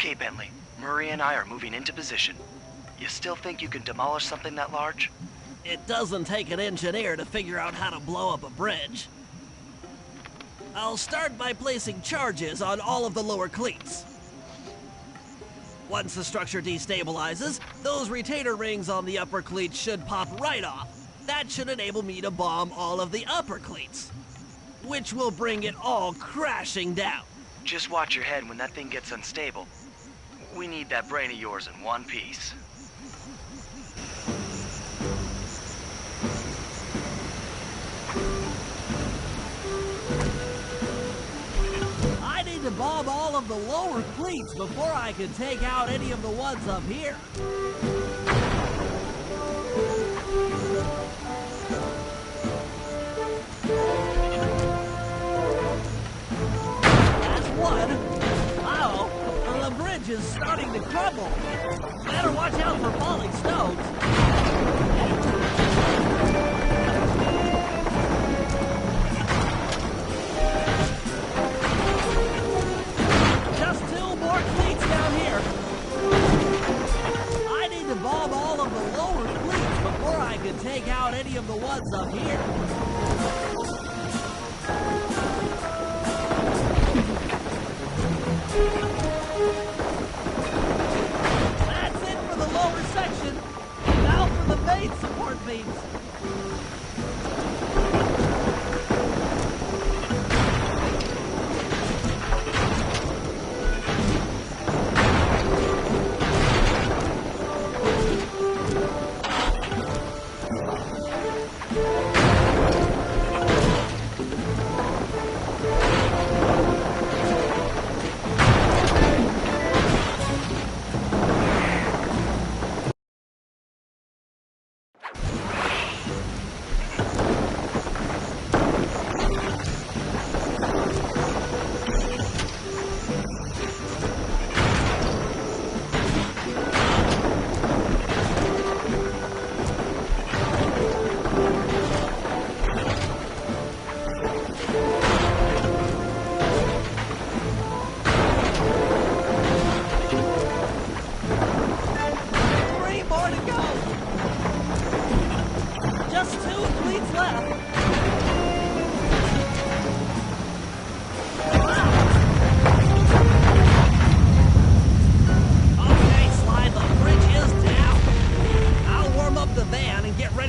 Okay, Bentley. Murray and I are moving into position. You still think you can demolish something that large? It doesn't take an engineer to figure out how to blow up a bridge. I'll start by placing charges on all of the lower cleats. Once the structure destabilizes, those retainer rings on the upper cleats should pop right off. That should enable me to bomb all of the upper cleats, which will bring it all crashing down. Just watch your head when that thing gets unstable. We need that brain of yours in one piece. I need to bomb all of the lower cleats before I can take out any of the ones up here. That's one. Uh-oh, the bridge is starting to crumble. Better watch out for falling stones. Just two more cleats down here. I need to bomb all of the lower cleats before I can take out any of the ones up here. That's it for the lower section. Now for the main support beams.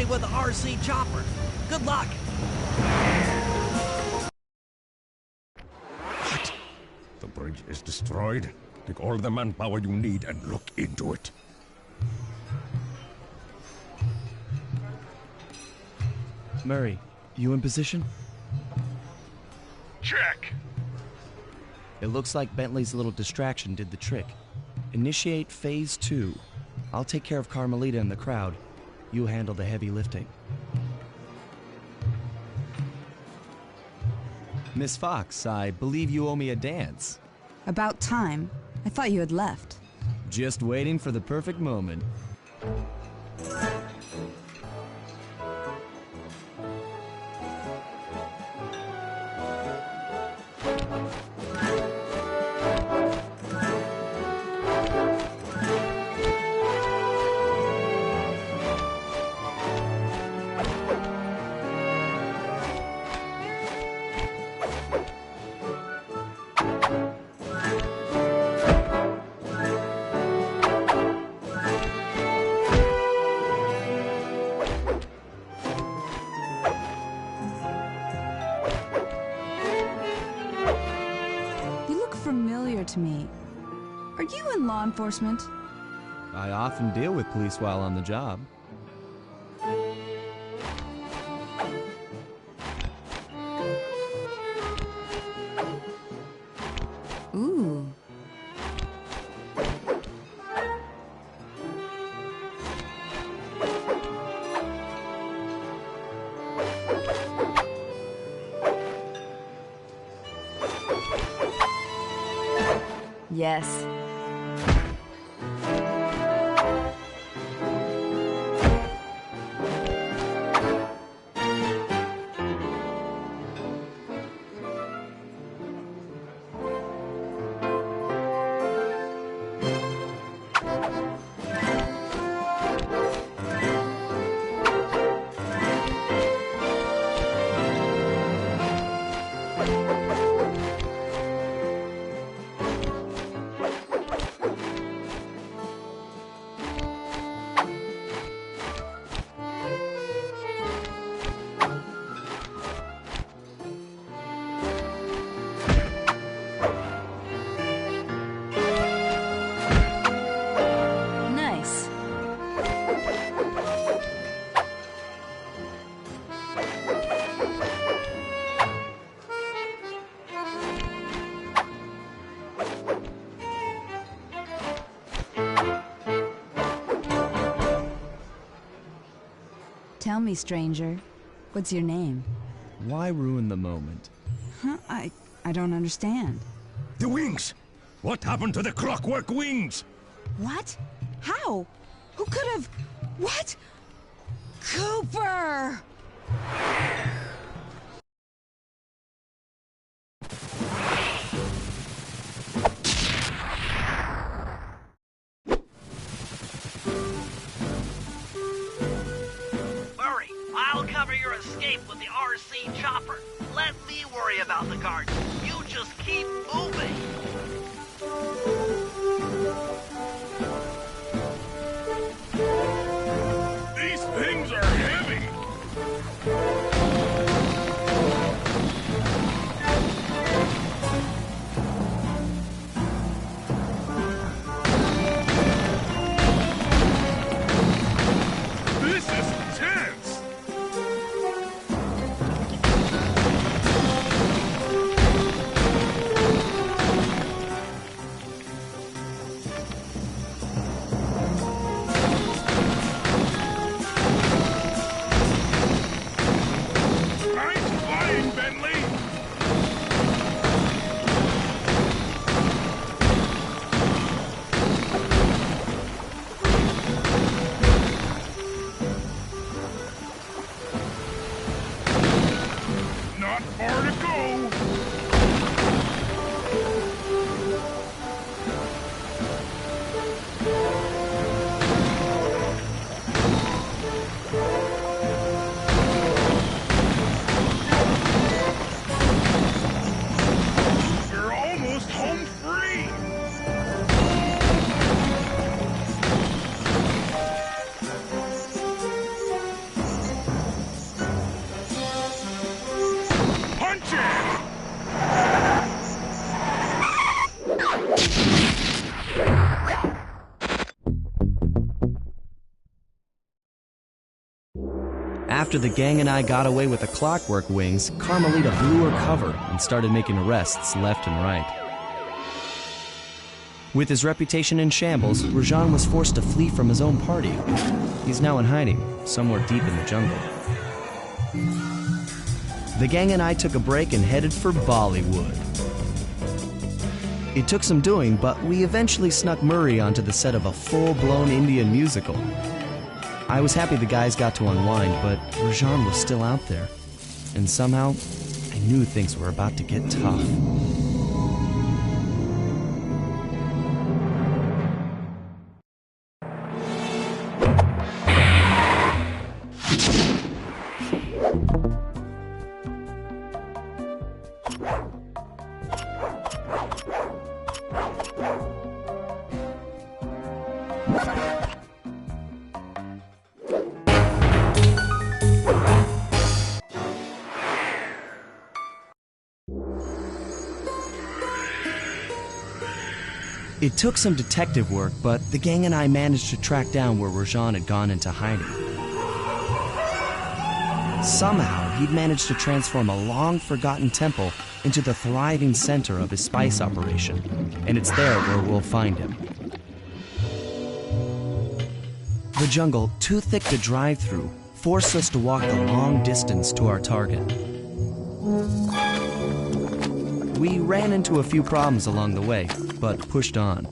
With the RC chopper. Good luck. What? The bridge is destroyed? Take all the manpower you need and look into it. Murray, you in position? Check! It looks like Bentley's little distraction did the trick. Initiate phase 2. I'll take care of Carmelita and the crowd. You handle the heavy lifting. Miss Fox, I believe you owe me a dance. About time. I thought you had left. Just waiting for the perfect moment. To me. Are you in law enforcement? I often deal with police while on the job. Ooh. Yes. Tell me, stranger, what's your name? Why ruin the moment? Huh? I don't understand. The wings! What happened to the clockwork wings? What? How? Who could have... What? Cooper! Hurry! I'll cover your escape with the RC chopper. Let me worry about the garden. You just keep moving. These things are heavy! This is intense! Nice flying, Bentley! Not far to go! We're almost home free! Punch it! After the gang and I got away with the clockwork wings, Carmelita blew her cover and started making arrests left and right. With his reputation in shambles, Rajan was forced to flee from his own party. He's now in hiding, somewhere deep in the jungle. The gang and I took a break and headed for Bollywood. It took some doing, but we eventually snuck Murray onto the set of a full-blown Indian musical. I was happy the guys got to unwind, but Rajan was still out there. And somehow, I knew things were about to get tough. It took some detective work, but the gang and I managed to track down where Rajan had gone into hiding. Somehow, he'd managed to transform a long-forgotten temple into the thriving center of his spice operation, and it's there where we'll find him. The jungle, too thick to drive through, forced us to walk the long distance to our target. We ran into a few problems along the way, but pushed on.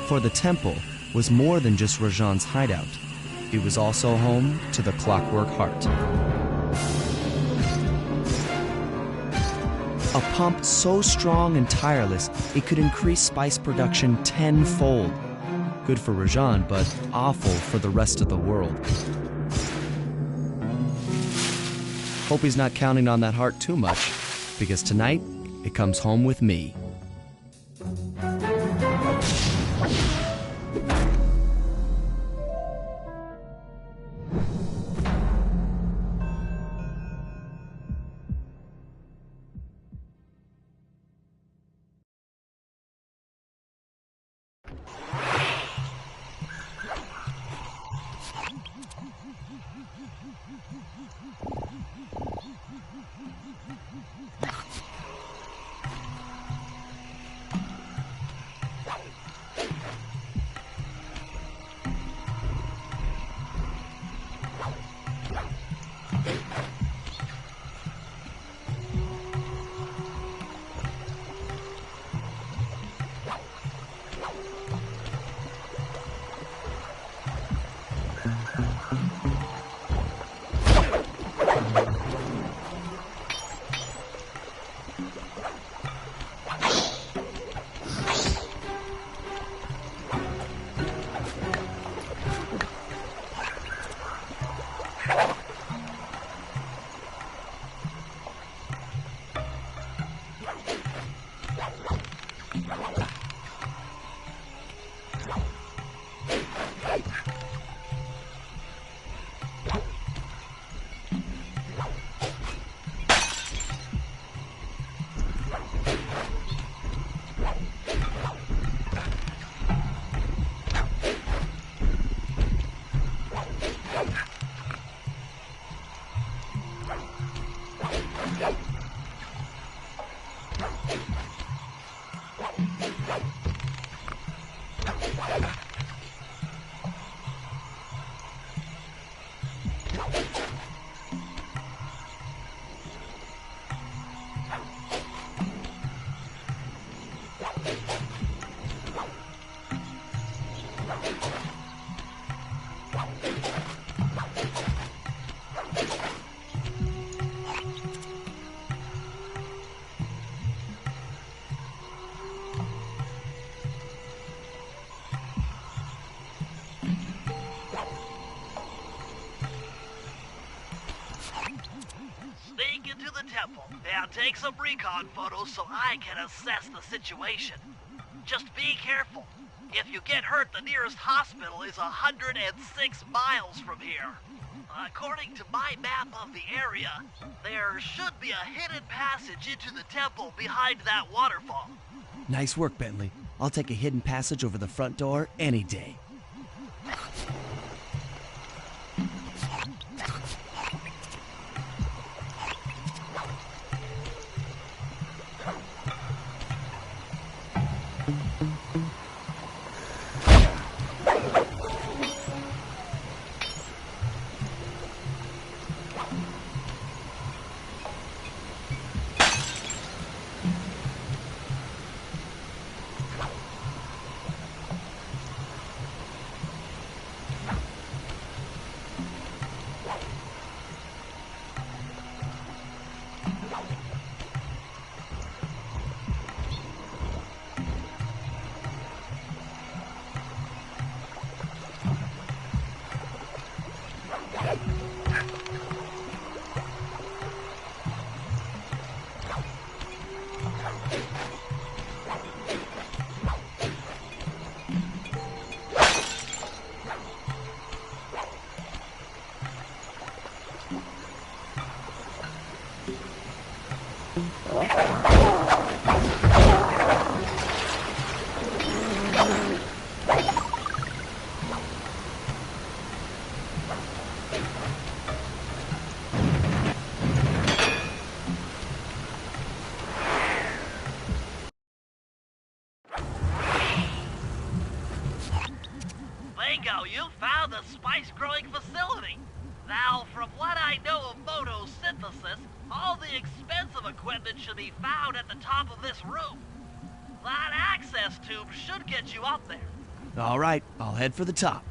For the temple was more than just Rajan's hideout. It was also home to the Clockwork Heart. A pump so strong and tireless, it could increase spice production 10-fold. Good for Rajan, but awful for the rest of the world. Hope he's not counting on that heart too much, because tonight, it comes home with me. take some recon photos so I can assess the situation. Just be careful. If you get hurt, the nearest hospital is 106 miles from here. According to my map of the area, there should be a hidden passage into the temple behind that waterfall. Nice work, Bentley. I'll take a hidden passage over the front door any day. Bingo, you found the spice-growing facility. Now, from what I know of photosynthesis, all the expensive equipment should be found at the top of this room. That access tube should get you up there. All right, I'll head for the top.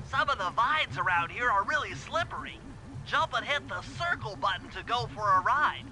Some of the vines around here are really slippery. Jump and hit the circle button to go for a ride.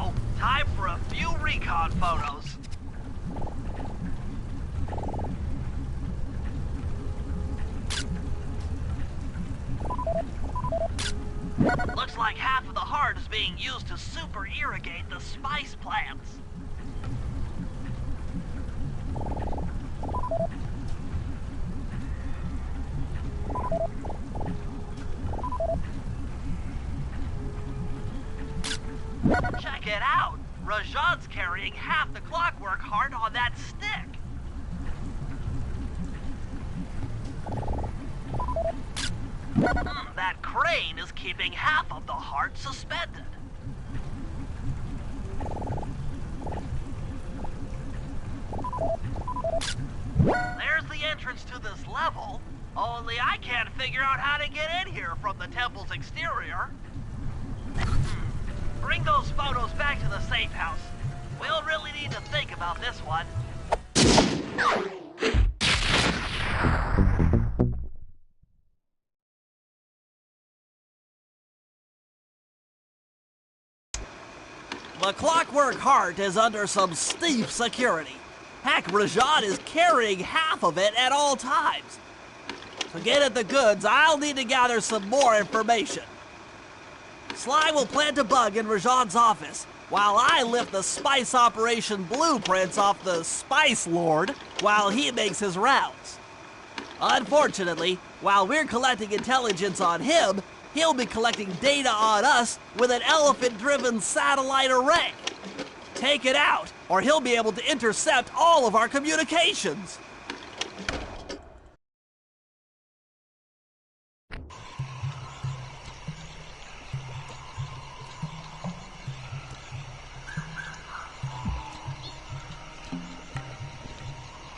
so time for a few recon photos. Looks like half of the heart is being used to super irrigate the spice plants. Check it out! Rajan's carrying half the clockwork heart on that stick. That crane is keeping half of the heart suspended. There's the entrance to this level, only I can't figure out how to get in here from the temple's exterior. Bring those photos back to the safe house. We'll really need to think about this one. The clockwork heart is under some steep security. Heck, Rajan is carrying half of it at all times. To get at the goods, I'll need to gather some more information. Sly will plant a bug in Rajan's office, while I lift the spice operation blueprints off the Spice Lord while he makes his rounds. Unfortunately, while we're collecting intelligence on him, he'll be collecting data on us with an elephant-driven satellite array. Take it out, or he'll be able to intercept all of our communications.